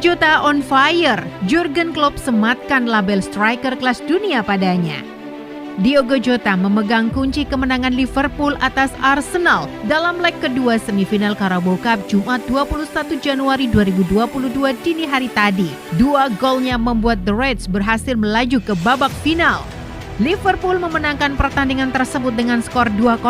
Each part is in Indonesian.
Jota on fire, Jurgen Klopp sematkan label striker kelas dunia padanya. Diogo Jota memegang kunci kemenangan Liverpool atas Arsenal dalam leg kedua semifinal Carabao Cup Jumat 21 Januari 2022 dini hari tadi. 2 golnya membuat The Reds berhasil melaju ke babak final. Liverpool memenangkan pertandingan tersebut dengan skor 2-0.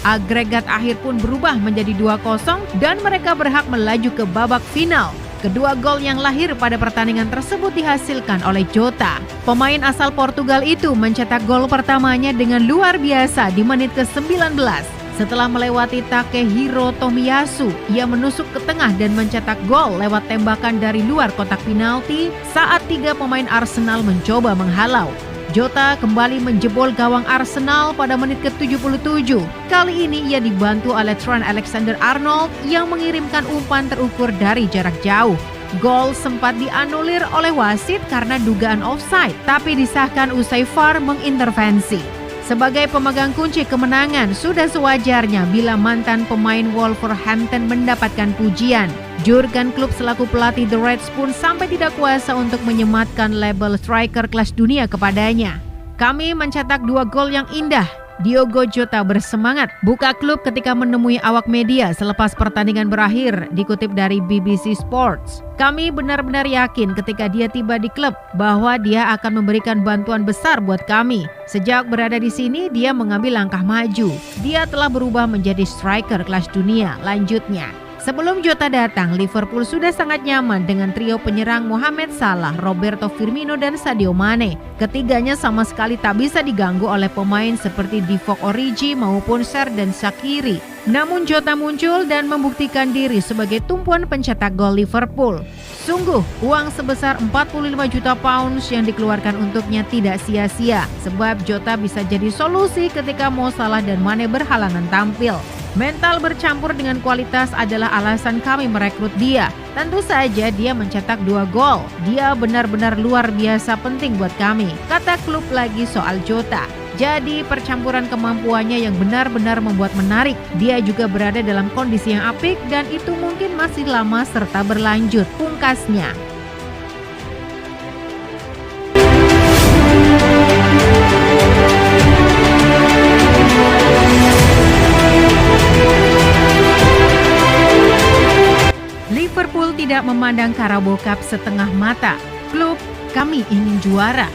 Agregat akhir pun berubah menjadi 2-0 dan mereka berhak melaju ke babak final. Kedua gol yang lahir pada pertandingan tersebut dihasilkan oleh Jota. Pemain asal Portugal itu mencetak gol pertamanya dengan luar biasa di menit ke-19. Setelah melewati Takehiro Tomiyasu, ia menusuk ke tengah dan mencetak gol lewat tembakan dari luar kotak penalti saat 3 pemain Arsenal mencoba menghalau. Jota kembali menjebol gawang Arsenal pada menit ke-77. Kali ini ia dibantu oleh Trent Alexander-Arnold yang mengirimkan umpan terukur dari jarak jauh. Gol sempat dianulir oleh wasit karena dugaan offside, tapi disahkan usai VAR mengintervensi. Sebagai pemegang kunci kemenangan, sudah sewajarnya bila mantan pemain Wolverhampton mendapatkan pujian. Jurgen Klopp selaku pelatih The Reds pun sampai tidak kuasa untuk menyematkan label striker kelas dunia kepadanya. Kami mencetak 2 gol yang indah. Diogo Jota bersemangat buka klub ketika menemui awak media selepas pertandingan berakhir, dikutip dari BBC Sports. Kami benar-benar yakin ketika dia tiba di klub bahwa dia akan memberikan bantuan besar buat kami. Sejak berada di sini, dia mengambil langkah maju. Dia telah berubah menjadi striker kelas dunia, lanjutnya. Sebelum Jota datang, Liverpool sudah sangat nyaman dengan trio penyerang Mohamed Salah, Roberto Firmino, dan Sadio Mane. Ketiganya sama sekali tak bisa diganggu oleh pemain seperti Divock Origi maupun Xherdan Shaqiri. Namun Jota muncul dan membuktikan diri sebagai tumpuan pencetak gol Liverpool. Sungguh, uang sebesar 45 juta pounds yang dikeluarkan untuknya tidak sia-sia, sebab Jota bisa jadi solusi ketika Mo Salah dan Mane berhalangan tampil. Mental bercampur dengan kualitas adalah alasan kami merekrut dia. Tentu saja dia mencetak 2 gol. Dia benar-benar luar biasa penting buat kami, kata klub lagi soal Jota. Jadi percampuran kemampuannya yang benar-benar membuat menarik. Dia juga berada dalam kondisi yang apik dan itu mungkin masih lama serta berlanjut, pungkasnya. Liverpool tidak memandang Carabao Cup setengah mata. Klub, kami ingin juara.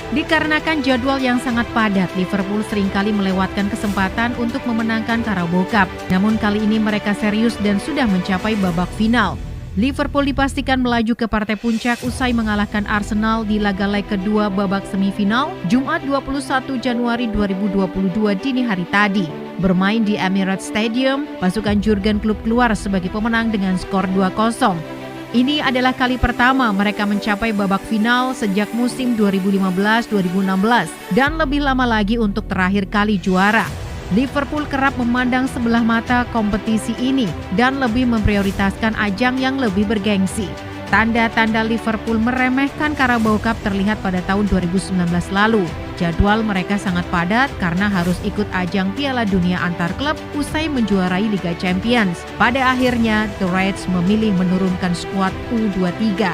Dikarenakan jadwal yang sangat padat, Liverpool seringkali melewatkan kesempatan untuk memenangkan Carabao Cup. Namun kali ini mereka serius dan sudah mencapai babak final. Liverpool dipastikan melaju ke partai puncak usai mengalahkan Arsenal di laga leg kedua babak semifinal Jumat 21 Januari 2022 dini hari tadi. Bermain di Emirates Stadium, pasukan Jurgen Klopp keluar sebagai pemenang dengan skor 2-0. Ini adalah kali pertama mereka mencapai babak final sejak musim 2015-2016 dan lebih lama lagi untuk terakhir kali juara. Liverpool kerap memandang sebelah mata kompetisi ini dan lebih memprioritaskan ajang yang lebih bergengsi. Tanda-tanda Liverpool meremehkan Carabao Cup terlihat pada tahun 2019 lalu. Jadwal mereka sangat padat karena harus ikut ajang Piala Dunia antar klub usai menjuarai Liga Champions. Pada akhirnya, The Reds memilih menurunkan skuad U23.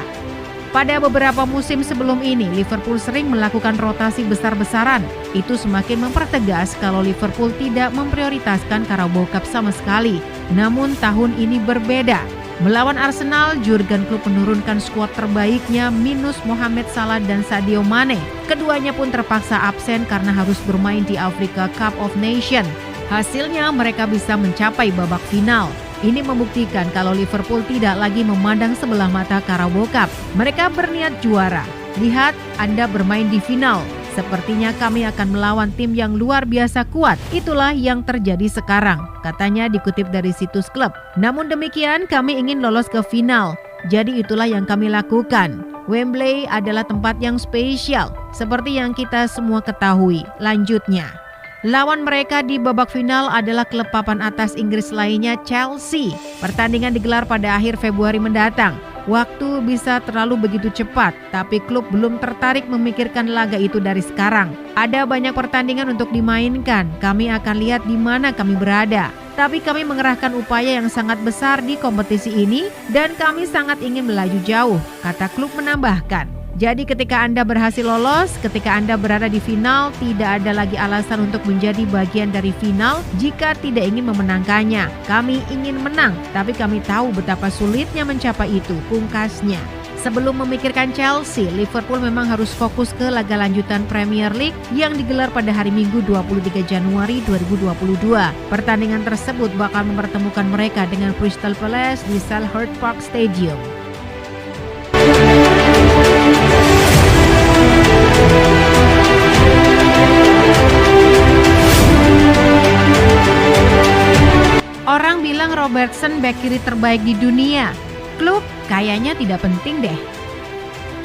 Pada beberapa musim sebelum ini, Liverpool sering melakukan rotasi besar-besaran. Itu semakin mempertegas kalau Liverpool tidak memprioritaskan Carabao Cup sama sekali. Namun tahun ini berbeda. Melawan Arsenal, Jurgen Klopp menurunkan skuad terbaiknya minus Mohamed Salah dan Sadio Mane. Keduanya pun terpaksa absen karena harus bermain di Africa Cup of Nations. Hasilnya mereka bisa mencapai babak final. Ini membuktikan kalau Liverpool tidak lagi memandang sebelah mata Carabao Cup. Mereka berniat juara. Lihat, Anda bermain di final. Sepertinya kami akan melawan tim yang luar biasa kuat. Itulah yang terjadi sekarang, katanya dikutip dari situs klub. Namun demikian, kami ingin lolos ke final. Jadi itulah yang kami lakukan. Wembley adalah tempat yang spesial, seperti yang kita semua ketahui. Lanjutnya, lawan mereka di babak final adalah klub papan atas Inggris lainnya, Chelsea. Pertandingan digelar pada akhir Februari mendatang. Waktu bisa terlalu begitu cepat, tapi klub belum tertarik memikirkan laga itu dari sekarang. Ada banyak pertandingan untuk dimainkan, kami akan lihat di mana kami berada. Tapi kami mengerahkan upaya yang sangat besar di kompetisi ini dan kami sangat ingin melaju jauh, kata klub menambahkan. Jadi ketika Anda berhasil lolos, ketika Anda berada di final, tidak ada lagi alasan untuk menjadi bagian dari final jika tidak ingin memenangkannya. Kami ingin menang, tapi kami tahu betapa sulitnya mencapai itu, pungkasnya. Sebelum memikirkan Chelsea, Liverpool memang harus fokus ke laga lanjutan Premier League yang digelar pada hari Minggu 23 Januari 2022. Pertandingan tersebut bakal mempertemukan mereka dengan Crystal Palace di Selhurst Park Stadium. Orang bilang Robertson bek kiri terbaik di dunia. Klub kayaknya tidak penting deh.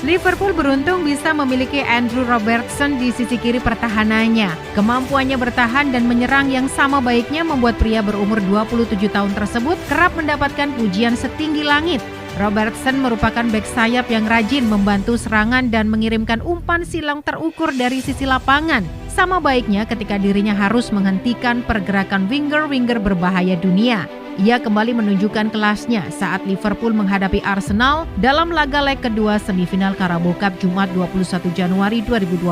Liverpool beruntung bisa memiliki Andrew Robertson di sisi kiri pertahanannya. Kemampuannya bertahan dan menyerang yang sama baiknya membuat pria berumur 27 tahun tersebut kerap mendapatkan pujian setinggi langit. Robertson merupakan bek sayap yang rajin membantu serangan dan mengirimkan umpan silang terukur dari sisi lapangan. Sama baiknya ketika dirinya harus menghentikan pergerakan winger-winger berbahaya dunia. Ia kembali menunjukkan kelasnya saat Liverpool menghadapi Arsenal dalam laga leg kedua semifinal Carabao Cup Jumat 21 Januari 2022.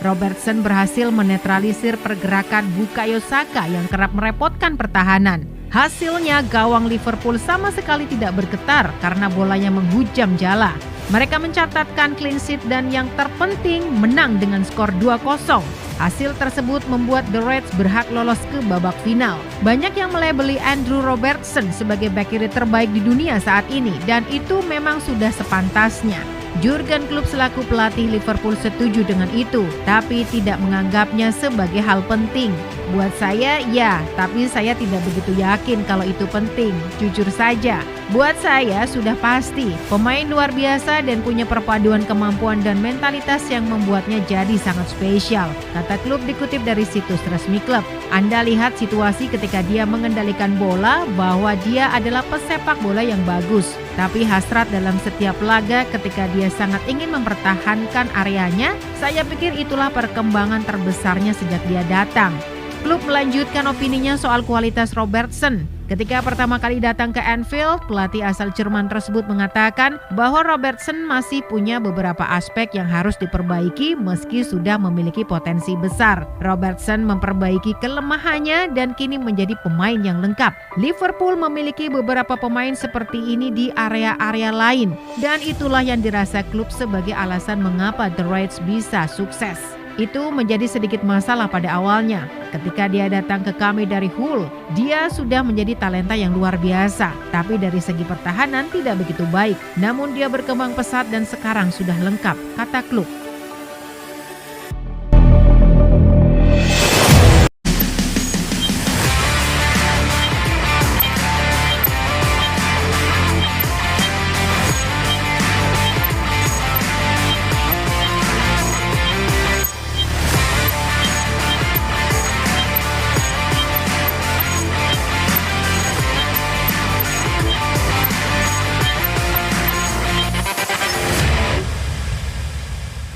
Robertson berhasil menetralisir pergerakan Bukayo Saka yang kerap merepotkan pertahanan. Hasilnya gawang Liverpool sama sekali tidak bergetar karena bolanya menghujam jala. Mereka mencatatkan clean sheet dan yang terpenting menang dengan skor 2-0. Hasil tersebut membuat The Reds berhak lolos ke babak final. Banyak yang melabeli Andrew Robertson sebagai bek kiri terbaik di dunia saat ini dan itu memang sudah sepantasnya. Jurgen Klopp selaku pelatih Liverpool setuju dengan itu, tapi tidak menganggapnya sebagai hal penting. Buat saya, ya, tapi saya tidak begitu yakin kalau itu penting. Jujur saja, buat saya sudah pasti pemain luar biasa dan punya perpaduan kemampuan dan mentalitas yang membuatnya jadi sangat spesial, kata Klopp dikutip dari situs resmi klub. Anda lihat situasi ketika dia mengendalikan bola bahwa dia adalah pesepak bola yang bagus. Tapi hasrat dalam setiap laga ketika dia sangat ingin mempertahankan areanya, saya pikir itulah perkembangan terbesarnya sejak dia datang. Klub melanjutkan opininya soal kualitas Robertson. Ketika pertama kali datang ke Anfield, pelatih asal Jerman tersebut mengatakan bahwa Robertson masih punya beberapa aspek yang harus diperbaiki meski sudah memiliki potensi besar. Robertson memperbaiki kelemahannya dan kini menjadi pemain yang lengkap. Liverpool memiliki beberapa pemain seperti ini di area-area lain dan itulah yang dirasa klub sebagai alasan mengapa The Reds bisa sukses. Itu menjadi sedikit masalah pada awalnya. Ketika dia datang ke kami dari Hull, dia sudah menjadi talenta yang luar biasa. Tapi dari segi pertahanan tidak begitu baik. Namun dia berkembang pesat dan sekarang sudah lengkap, kata klub.